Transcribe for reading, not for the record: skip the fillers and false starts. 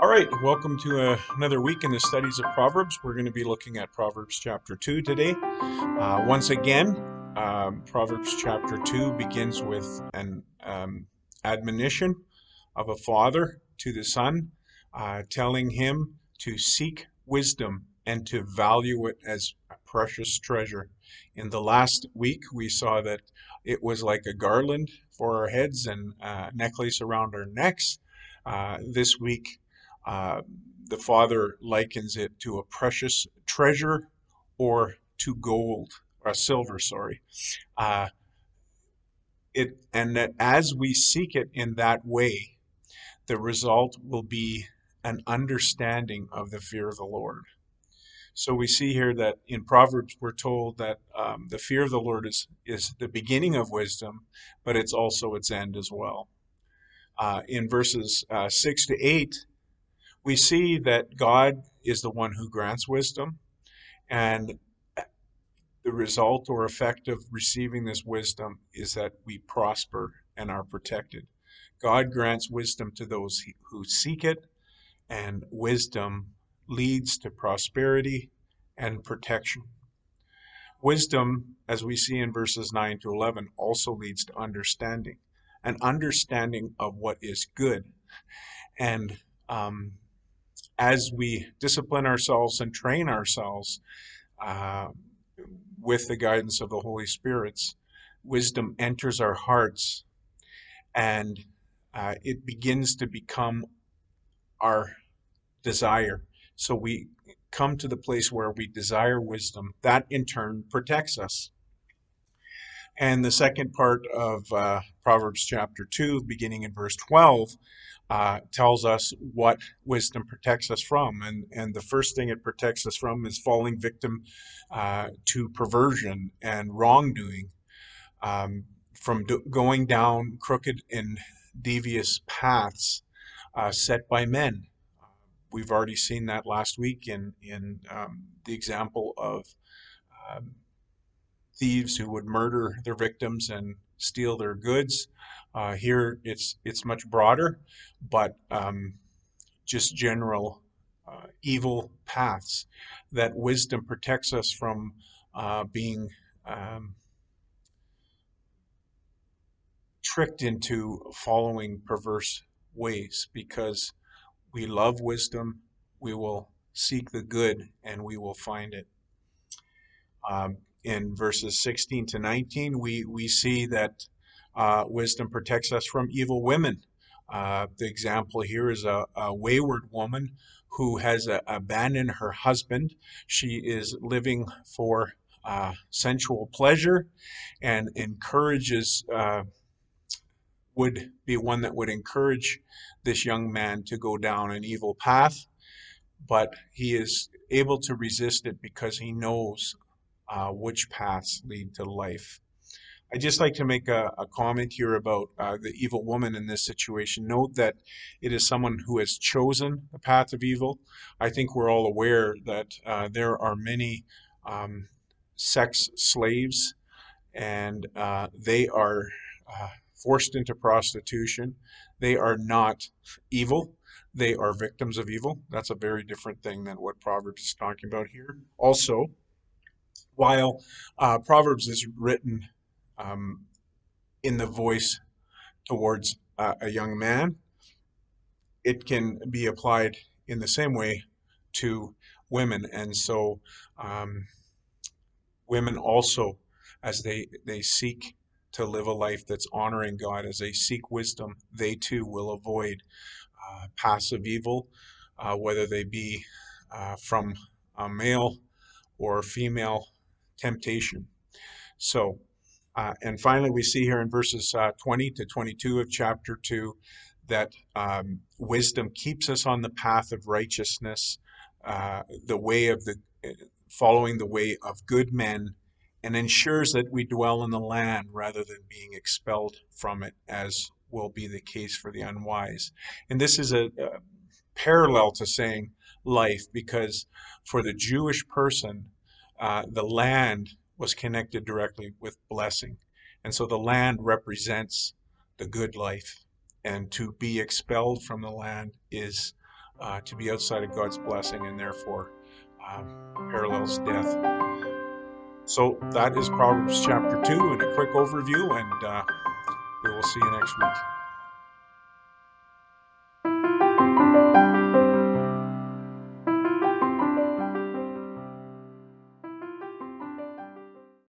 All right, welcome to another week in the studies of Proverbs. We're going to be looking at Proverbs chapter 2 today. Once again, Proverbs chapter 2 begins with an admonition of a father to the son, telling him to seek wisdom and to value it as a precious treasure. In the last week, we saw that it was like a garland for our heads and a necklace around our necks. This week, uh, the father likens it to a precious treasure or to gold, or silver, sorry. Uh, and that as we seek it in that way, the result will be an understanding of the fear of the Lord. So we see here that in Proverbs we're told that the fear of the Lord is the beginning of wisdom, but it's also its end as well. In verses 6 to 8, we see that God is the one who grants wisdom, and the result or effect of receiving this wisdom is that we prosper and are protected. God grants wisdom to those who seek it, and wisdom leads to prosperity and protection. Wisdom, as we see in verses 9 to 11, also leads to understanding, an understanding of what is good. And as we discipline ourselves and train ourselves uh, with the guidance of the Holy Spirits, wisdom enters our hearts and it begins to become our desire. So we come to the place where we desire wisdom. That in turn protects us. And the second part of Proverbs chapter 2, beginning in verse 12, tells us what wisdom protects us from. And the first thing it protects us from is falling victim to perversion and wrongdoing, from going down crooked and devious paths set by men. We've already seen that last week in the example of um, thieves who would murder their victims and steal their goods. Here it's much broader, but just general evil paths. That wisdom protects us from being tricked into following perverse ways, because we love wisdom, we will seek the good, and we will find it. In verses 16 to 19, we see that wisdom protects us from evil women. The example here is a wayward woman who has abandoned her husband. She is living for sensual pleasure and would be one that would encourage this young man to go down an evil path, but he is able to resist it because he knows which paths lead to life. I'd just like to make a comment here about the evil woman in this situation. Note that it is someone who has chosen the path of evil. I think we're all aware that there are many sex slaves, and they are forced into prostitution. They are not evil. They are victims of evil. That's a very different thing than what Proverbs is talking about here. Also, while Proverbs is written um, in the voice towards a young man, it can be applied in the same way to women. And so women also, as they seek to live a life that's honoring God, as they seek wisdom, they too will avoid passive evil, whether they be from a male or female temptation. So, and finally, we see here in verses 20 to 22 of chapter 2 that wisdom keeps us on the path of righteousness, the way of the following the way of good men, and ensures that we dwell in the land rather than being expelled from it, as will be the case for the unwise. And this is a parallel to saying life, because for the Jewish person, the land was connected directly with blessing. And so the land represents the good life. And to be expelled from the land is to be outside of God's blessing, and therefore parallels death. So that is Proverbs chapter 2 in a quick overview, and we will see you next week.